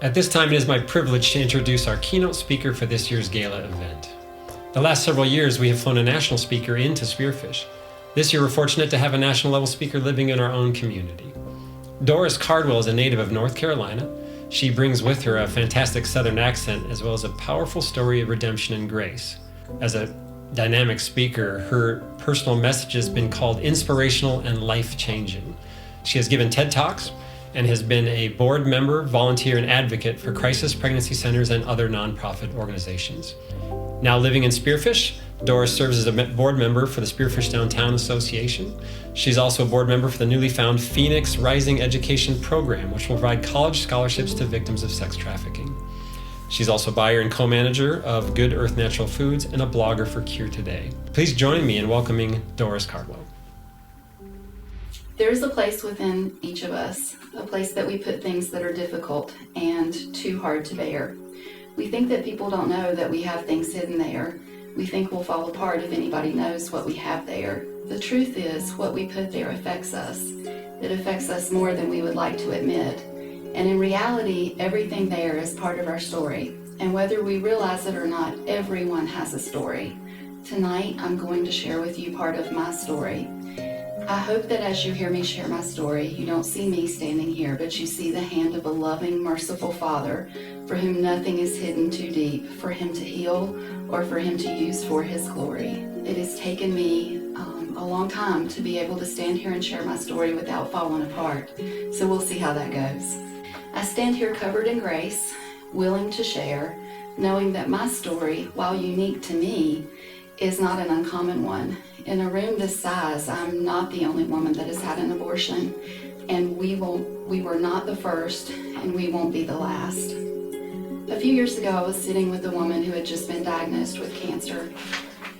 At this time, it is my privilege to introduce our keynote speaker for this year's gala event. The last several years, we have flown a national speaker into Spearfish. This year, we're fortunate to have a national level speaker living in our own community. Doris Cardwell is a native of North Carolina. She brings with her a fantastic Southern accent as well as a powerful story of redemption and grace. As a dynamic speaker, her personal message has been called inspirational and life-changing. She has given TED Talks and has been a board member, volunteer, and advocate for crisis pregnancy centers and other nonprofit organizations. Now living in Spearfish, Doris serves as a board member for the Spearfish Downtown Association. She's also a board member for the newly found Phoenix Rising Education Program, which will provide college scholarships to victims of sex trafficking. She's also buyer and co-manager of Good Earth Natural Foods and a blogger for Cure Today. Please join me in welcoming Doris Cardwell. There's a place within each of us, a place that we put things that are difficult and too hard to bear. We think that people don't know that we have things hidden there. We think we'll fall apart if anybody knows what we have there. The truth is, what we put there affects us. It affects us more than we would like to admit. And in reality, everything there is part of our story. And whether we realize it or not, everyone has a story. Tonight, I'm going to share with you part of my story. I hope that as you hear me share my story, you don't see me standing here, but you see the hand of a loving, merciful Father for whom nothing is hidden too deep for Him to heal or for Him to use for His glory. It has taken me a long time to be able to stand here and share my story without falling apart, so we'll see how that goes. I stand here covered in grace, willing to share, knowing that my story, while unique to me, is not an uncommon one. In a room this size, I'm not the only woman that has had an abortion, and we were not the first, and we won't be the last. A few years ago, I was sitting with a woman who had just been diagnosed with cancer.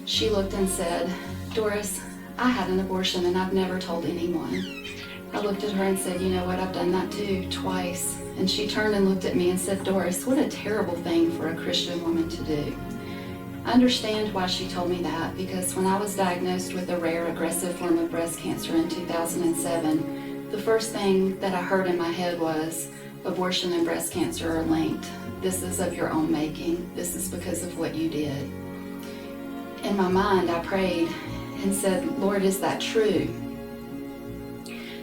She looked and said, "Doris, I had an abortion and I've never told anyone." I looked at her and said, "You know what, I've done that too, twice." And she turned and looked at me and said, "Doris, what a terrible thing for a Christian woman to do." I understand why she told me that, because when I was diagnosed with a rare aggressive form of breast cancer in 2007, the first thing that I heard in my head was, abortion and breast cancer are linked. This is of your own making. This is because of what you did. In my mind, I prayed and said, "Lord, is that true?"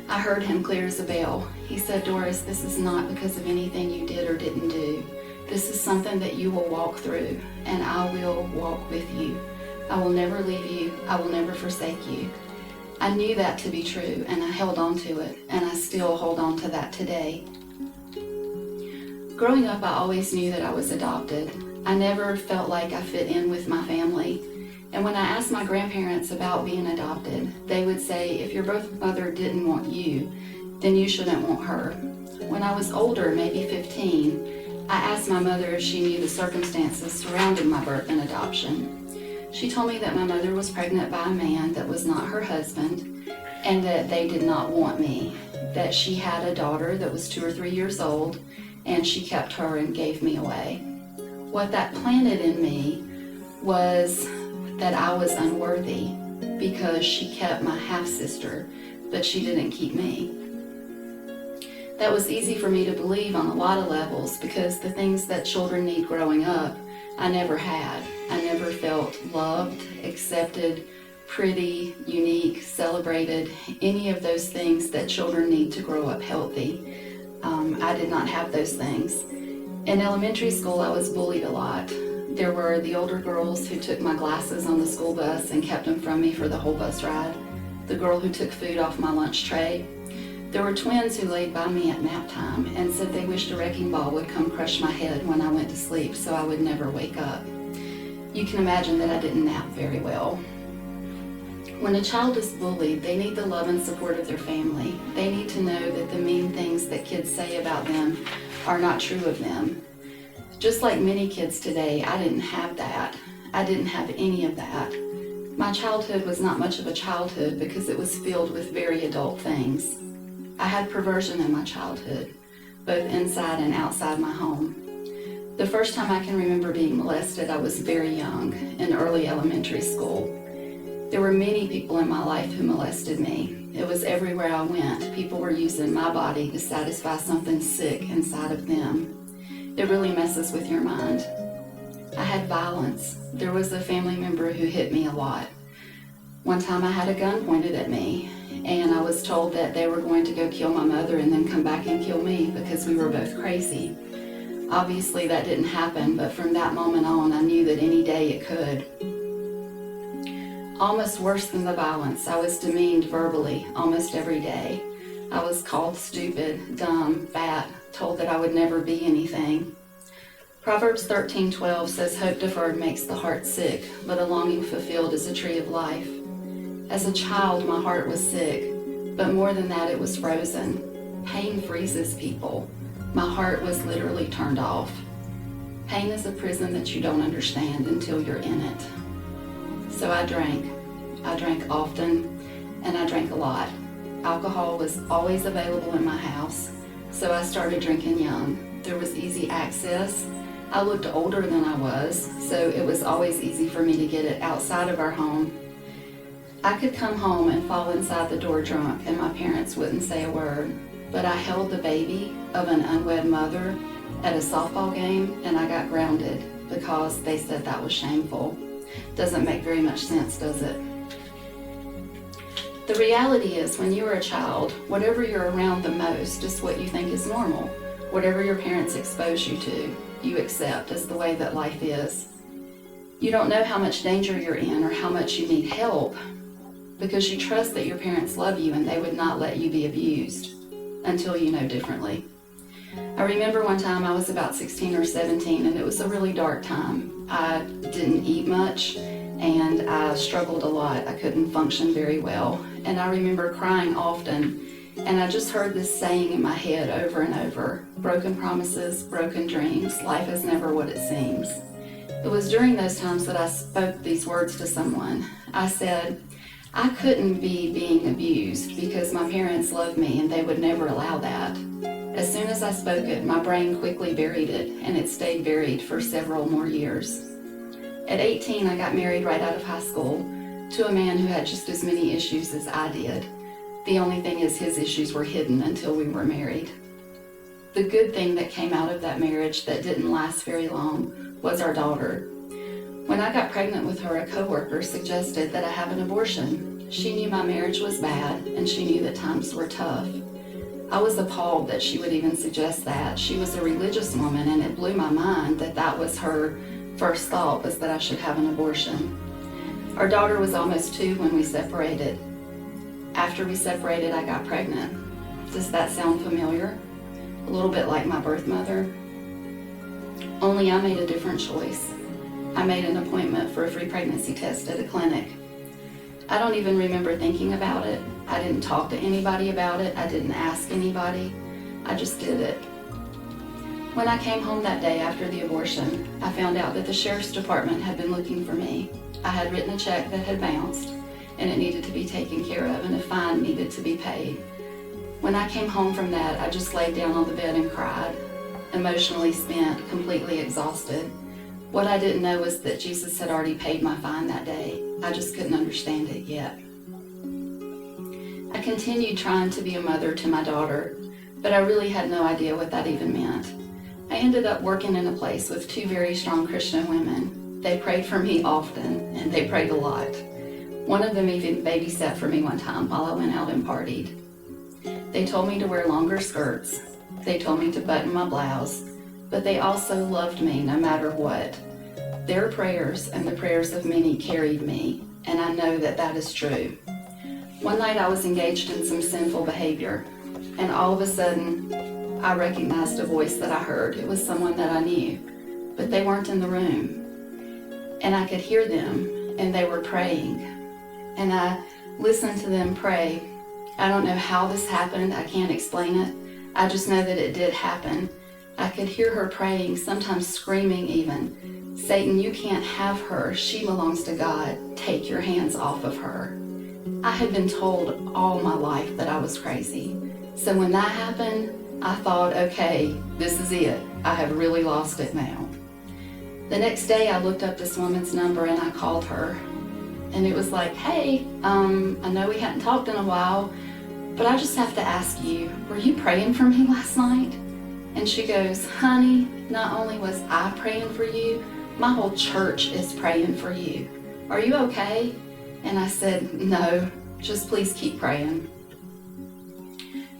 I heard Him clear as a bell. He said, "Doris, this is not because of anything you did or didn't do. This is something that you will walk through, and I will walk with you. I will never leave you. I will never forsake you." I knew that to be true, and I held on to it, and I still hold on to that today. Growing up, I always knew that I was adopted. I never felt like I fit in with my family. And when I asked my grandparents about being adopted, they would say, if your birth mother didn't want you, then you shouldn't want her. When I was older, maybe 15, I asked my mother if she knew the circumstances surrounding my birth and adoption. She told me that my mother was pregnant by a man that was not her husband, and that they did not want me, that she had a daughter that was 2 or 3 years old, and she kept her and gave me away. What that planted in me was that I was unworthy because she kept my half-sister, but she didn't keep me. That was easy for me to believe on a lot of levels, because the things that children need growing up, I never had. I never felt loved, accepted, pretty, unique, celebrated, any of those things that children need to grow up healthy. I did not have those things. In elementary school, I was bullied a lot. There were the older girls who took my glasses on the school bus and kept them from me for the whole bus ride. The girl who took food off my lunch tray. There were twins who laid by me at nap time and said they wished a wrecking ball would come crush my head when I went to sleep so I would never wake up. You can imagine that I didn't nap very well. When a child is bullied, they need the love and support of their family. They need to know that the mean things that kids say about them are not true of them. Just like many kids today, I didn't have that. I didn't have any of that. My childhood was not much of a childhood because it was filled with very adult things. I had perversion in my childhood, both inside and outside my home. The first time I can remember being molested, I was very young, in early elementary school. There were many people in my life who molested me. It was everywhere I went. People were using my body to satisfy something sick inside of them. It really messes with your mind. I had violence. There was a family member who hit me a lot. One time I had a gun pointed at me, and I was told that they were going to go kill my mother and then come back and kill me because we were both crazy. Obviously that didn't happen, but from that moment on, I knew that any day it could. Almost worse than the violence, I was demeaned verbally almost every day. I was called stupid, dumb, fat, told that I would never be anything. Proverbs 13:12 says, "Hope deferred makes the heart sick, but a longing fulfilled is a tree of life." As a child, my heart was sick, but more than that, it was frozen. Pain freezes people. My heart was literally turned off. Pain is a prison that you don't understand until you're in it. So I drank. I drank often, and I drank a lot. Alcohol was always available in my house, so I started drinking young. There was easy access. I looked older than I was, so it was always easy for me to get it outside of our home. I could come home and fall inside the door drunk, and my parents wouldn't say a word. But I held the baby of an unwed mother at a softball game, and I got grounded because they said that was shameful. Doesn't make very much sense, does it? The reality is, when you are a child, whatever you're around the most is what you think is normal. Whatever your parents expose you to, you accept as the way that life is. You don't know how much danger you're in or how much you need help because you trust that your parents love you and they would not let you be abused until you know differently. I remember one time I was about 16 or 17, and it was a really dark time. I didn't eat much, and I struggled a lot. I couldn't function very well, and I remember crying often, and I just heard this saying in my head over and over: broken promises, broken dreams, life is never what it seems. It was during those times that I spoke these words to someone. I said, I couldn't be being abused because my parents loved me and they would never allow that. As soon as I spoke it, my brain quickly buried it, and it stayed buried for several more years. At 18, I got married right out of high school to a man who had just as many issues as I did. The only thing is his issues were hidden until we were married. The good thing that came out of that marriage that didn't last very long was our daughter. When I got pregnant with her, a coworker suggested that I have an abortion. She knew my marriage was bad, and she knew that times were tough. I was appalled that she would even suggest that. She was a religious woman, and it blew my mind that that was her first thought, was that I should have an abortion. Our daughter was almost 2 when we separated. After we separated, I got pregnant. Does that sound familiar? A little bit like my birth mother. Only I made a different choice. I made an appointment for a free pregnancy test at a clinic. I don't even remember thinking about it. I didn't talk to anybody about it. I didn't ask anybody. I just did it. When I came home that day after the abortion, I found out that the sheriff's department had been looking for me. I had written a check that had bounced, and it needed to be taken care of, and a fine needed to be paid. When I came home from that, I just laid down on the bed and cried, emotionally spent, completely exhausted. What I didn't know was that Jesus had already paid my fine that day. I just couldn't understand it yet. I continued trying to be a mother to my daughter, but I really had no idea what that even meant. I ended up working in a place with 2 very strong Christian women. They prayed for me often, and they prayed a lot. One of them even babysat for me one time while I went out and partied. They told me to wear longer skirts. They told me to button my blouse, but they also loved me no matter what. Their prayers and the prayers of many carried me, and I know that that is true. One night I was engaged in some sinful behavior, and all of a sudden I recognized a voice that I heard. It was someone that I knew, but they weren't in the room. And I could hear them, and they were praying. And I listened to them pray. I don't know how this happened. I can't explain it. I just know that it did happen. I could hear her praying, sometimes screaming even, "Satan, you can't have her. She belongs to God. Take your hands off of her." I had been told all my life that I was crazy. So when that happened, I thought, okay, this is it. I have really lost it now. The next day I looked up this woman's number and I called her. And it was like, hey, I know we hadn't talked in a while, but I just have to ask you, were you praying for me last night? And And she goes, honey, not only was I praying for you, my whole church is praying for you. Are you okay? And I said, no, just please keep praying.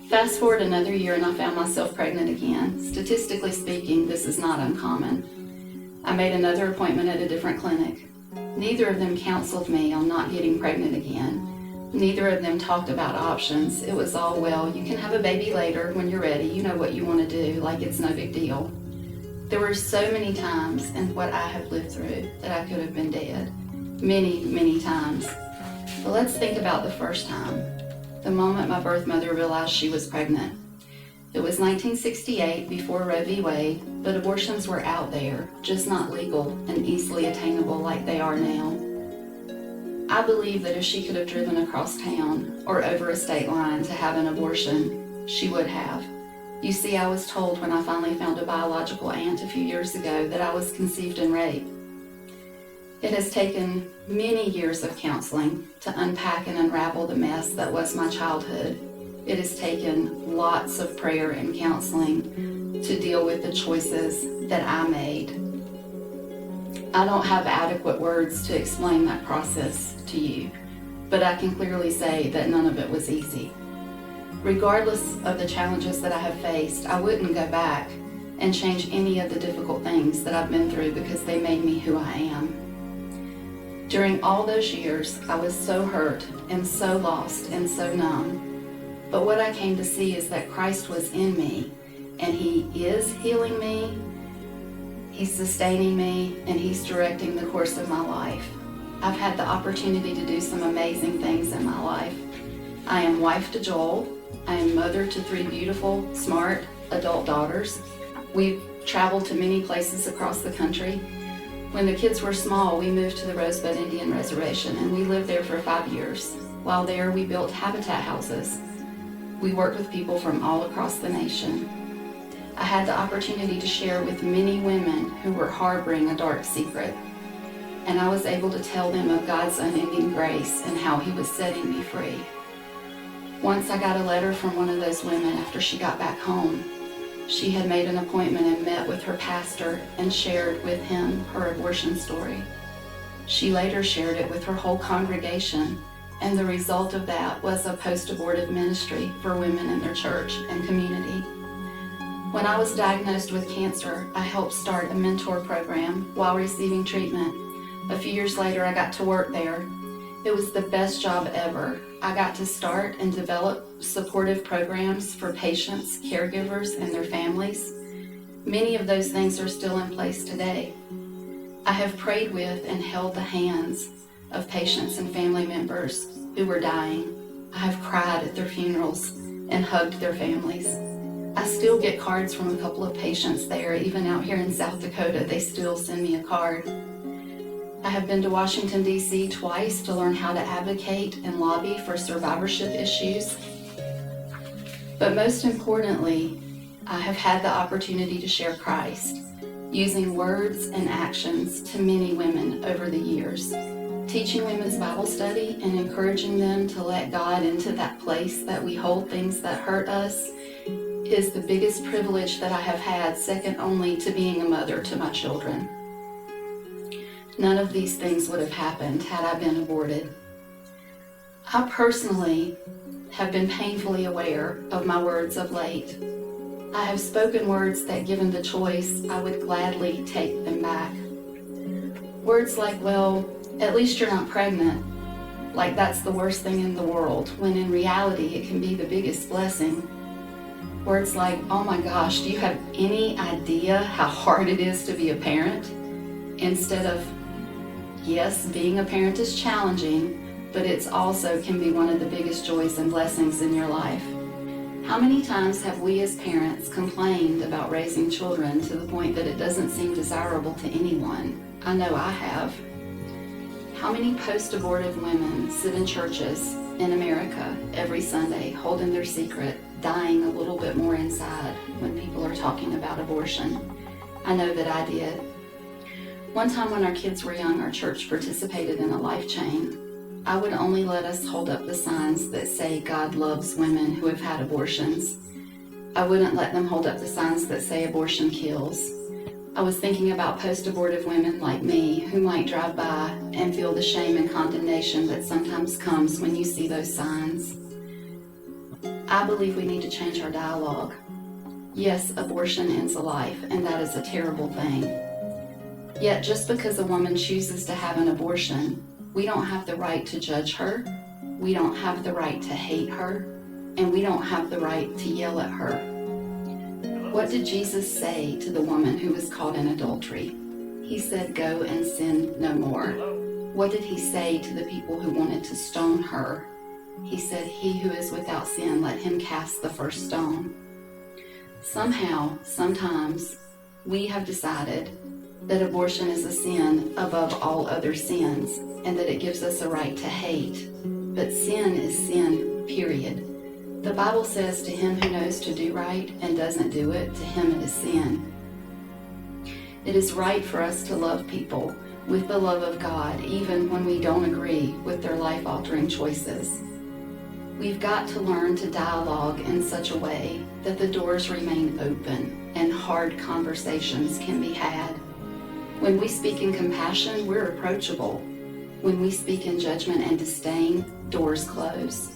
Fast forward another year and I found myself pregnant again. Statistically speaking, this is not uncommon. I made another appointment at a different clinic. Neither of them counseled me on not getting pregnant again. Neither of them talked about options. It was all, well, you can have a baby later when you're ready. You know what you want to do, like it's no big deal. There were so many times in what I have lived through that I could have been dead. Many, many times. But let's think about the first time. The moment my birth mother realized she was pregnant. It was 1968, before Roe v. Wade, but abortions were out there, just not legal and easily attainable like they are now. I believe that if she could have driven across town or over a state line to have an abortion, she would have. You see, I was told when I finally found a biological aunt a few years ago that I was conceived in rape. It has taken many years of counseling to unpack and unravel the mess that was my childhood. It has taken lots of prayer and counseling to deal with the choices that I made. I don't have adequate words to explain that process to you, but I can clearly say that none of it was easy. Regardless of the challenges that I have faced, I wouldn't go back and change any of the difficult things that I've been through because they made me who I am. During all those years, I was so hurt and so lost and so numb. But what I came to see is that Christ was in me, and He is healing me, He's sustaining me, and He's directing the course of my life. I've had the opportunity to do some amazing things in my life. I am wife to Joel. I am mother to 3 beautiful, smart, adult daughters. We've traveled to many places across the country. When the kids were small, we moved to the Rosebud Indian Reservation, and we lived there for 5 years. While there, we built habitat houses. We worked with people from all across the nation. I had the opportunity to share with many women who were harboring a dark secret, and I was able to tell them of God's unending grace and how He was setting me free. Once I got a letter from one of those women after she got back home. She had made an appointment and met with her pastor and shared with him her abortion story. She later shared it with her whole congregation, and the result of that was a post-abortive ministry for women in their church and community. When I was diagnosed with cancer, I helped start a mentor program while receiving treatment. A few years later, I got to work there. It was the best job ever. I got to start and develop supportive programs for patients, caregivers, and their families. Many of those things are still in place today. I have prayed with and held the hands of patients and family members who were dying. I have cried at their funerals and hugged their families. I still get cards from a couple of patients there. Even out here in South Dakota, they still send me a card. I have been to Washington, D.C. twice to learn how to advocate and lobby for survivorship issues. But most importantly, I have had the opportunity to share Christ, using words and actions to many women over the years, teaching women's Bible study and encouraging them to let God into that place that we hold things that hurt us is the biggest privilege that I have had, second only to being a mother to my children. None of these things would have happened had I been aborted. I personally have been painfully aware of my words of late. I have spoken words that, given the choice, I would gladly take them back. Words like, well, at least you're not pregnant, like that's the worst thing in the world, when in reality it can be the biggest blessing. Words like, oh my gosh, do you have any idea how hard it is to be a parent? Instead of, yes, being a parent is challenging, but it's also can be one of the biggest joys and blessings in your life. How many times have we as parents complained about raising children to the point that it doesn't seem desirable to anyone? I know I have. How many post-abortive women sit in churches in America every Sunday holding their secret, dying a little bit more inside when people are talking about abortion? I know that I did. One time when our kids were young, our church participated in a life chain. I would only let us hold up the signs that say God loves women who have had abortions. I wouldn't let them hold up the signs that say abortion kills. I was thinking about post-abortive women like me who might drive by and feel the shame and condemnation that sometimes comes when you see those signs. I believe we need to change our dialogue. Yes, abortion ends a life, and that is a terrible thing. Yet just because a woman chooses to have an abortion, we don't have the right to judge her, we don't have the right to hate her, and we don't have the right to yell at her. What did Jesus say to the woman who was caught in adultery? He said, "Go and sin no more." What did he say to the people who wanted to stone her? He said, "He who is without sin, let him cast the first stone." Somehow, sometimes, we have decided that abortion is a sin above all other sins, and that it gives us a right to hate. But sin is sin, period. The Bible says, to him who knows to do right and doesn't do it, to him it is sin. It is right for us to love people with the love of God, even when we don't agree with their life-altering choices. We've got to learn to dialogue in such a way that the doors remain open and hard conversations can be had. When we speak in compassion, we're approachable. When we speak in judgment and disdain, doors close.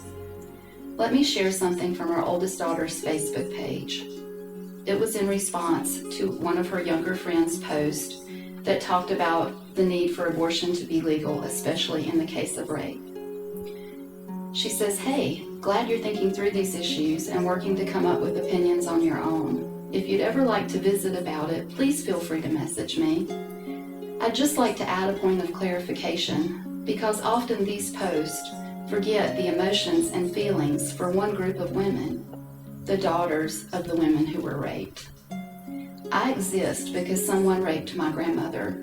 Let me share something from our oldest daughter's Facebook page. It was in response to one of her younger friends' posts that talked about the need for abortion to be legal, especially in the case of rape. She says, "Hey, glad you're thinking through these issues and working to come up with opinions on your own. If you'd ever like to visit about it, please feel free to message me. I'd just like to add a point of clarification, because often these posts forget the emotions and feelings for one group of women, the daughters of the women who were raped. I exist because someone raped my grandmother,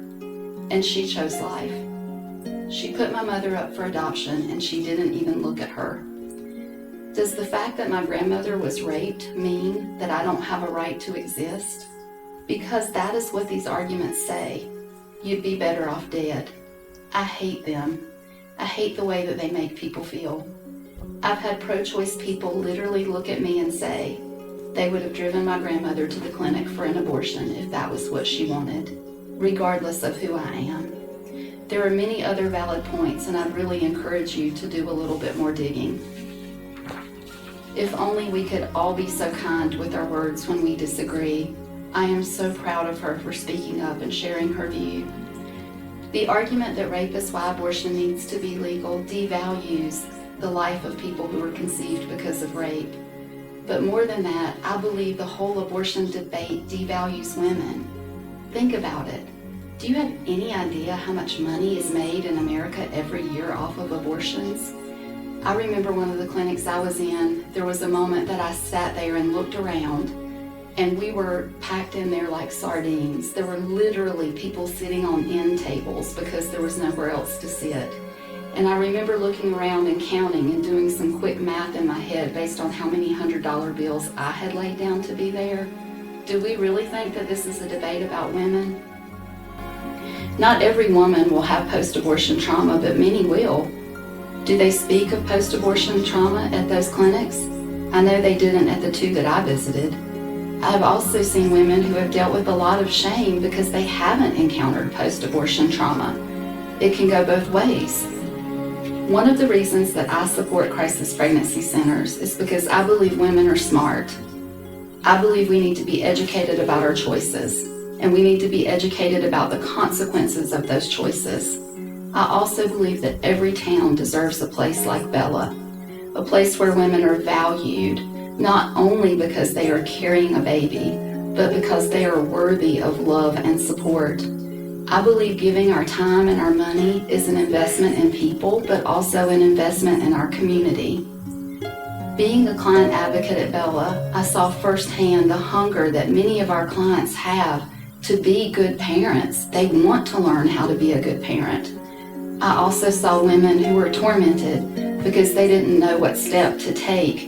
and she chose life. She put my mother up for adoption, and she didn't even look at her. Does the fact that my grandmother was raped mean that I don't have a right to exist? Because that is what these arguments say. You'd be better off dead. I hate them. I hate the way that they make people feel. I've had pro-choice people literally look at me and say they would have driven my grandmother to the clinic for an abortion if that was what she wanted, regardless of who I am. There are many other valid points, and I'd really encourage you to do a little bit more digging. If only we could all be so kind with our words when we disagree. I am so proud of her for speaking up and sharing her view. The argument that rape is why abortion needs to be legal devalues the life of people who were conceived because of rape. But more than that, I believe the whole abortion debate devalues women. Think about it. Do you have any idea how much money is made in America every year off of abortions? I remember one of the clinics I was in, there was a moment that I sat there and looked around, and we were packed in there like sardines. There were literally people sitting on end tables because there was nowhere else to sit. And I remember looking around and counting and doing some quick math in my head based on how many $100 bills I had laid down to be there. Do we really think that this is a debate about women? Not every woman will have post-abortion trauma, but many will. Do they speak of post-abortion trauma at those clinics? I know they didn't at the two that I visited. I have also seen women who have dealt with a lot of shame because they haven't encountered post-abortion trauma. It can go both ways. One of the reasons that I support crisis pregnancy centers is because I believe women are smart. I believe we need to be educated about our choices, and we need to be educated about the consequences of those choices. I also believe that every town deserves a place like Bella, a place where women are valued, not only because they are carrying a baby, but because they are worthy of love and support. I believe giving our time and our money is an investment in people, but also an investment in our community. Being a client advocate at Bella, I saw firsthand the hunger that many of our clients have to be good parents. They want to learn how to be a good parent. I also saw women who were tormented because they didn't know what step to take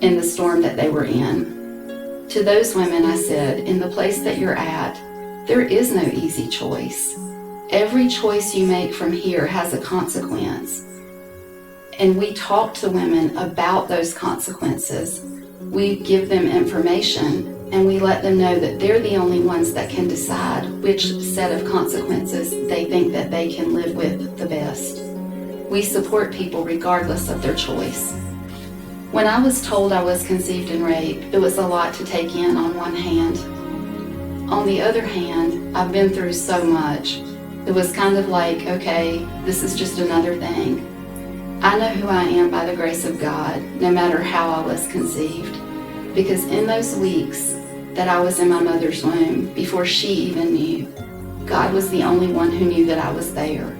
in the storm that they were in. To those women, I said, in the place that you're at, there is no easy choice. Every choice you make from here has a consequence. And we talk to women about those consequences. We give them information, and we let them know that they're the only ones that can decide which set of consequences they think that they can live with the best. We support people regardless of their choice. When I was told I was conceived in rape, it was a lot to take in on one hand. On the other hand, I've been through so much. It was kind of like, okay, this is just another thing. I know who I am by the grace of God, no matter how I was conceived. Because in those weeks that I was in my mother's womb, before she even knew, God was the only one who knew that I was there.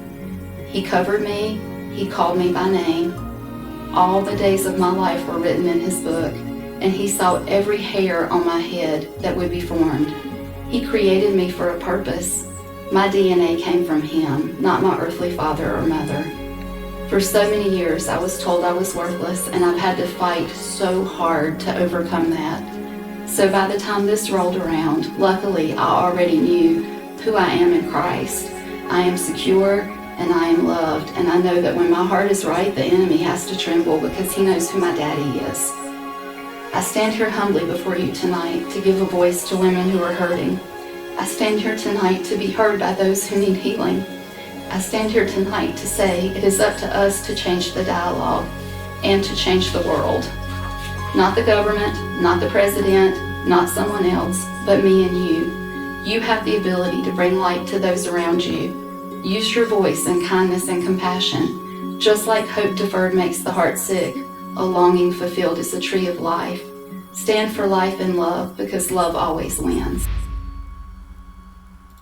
He covered me, He called me by name. All the days of my life were written in His book, and He saw every hair on my head that would be formed. He created me for a purpose. My DNA came from Him, not my earthly father or mother. For so many years, I was told I was worthless, and I've had to fight so hard to overcome that. So by the time this rolled around, luckily, I already knew who I am in Christ. I am secure, and I am loved, and I know that when my heart is right, the enemy has to tremble because he knows who my daddy is. I stand here humbly before you tonight to give a voice to women who are hurting. I stand here tonight to be heard by those who need healing. I stand here tonight to say it is up to us to change the dialogue and to change the world. Not the government, not the president, not someone else, but me and you. You have the ability to bring light to those around you. Use your voice in kindness and compassion. Just like hope deferred makes the heart sick, a longing fulfilled is a tree of life. Stand for life and love because love always wins.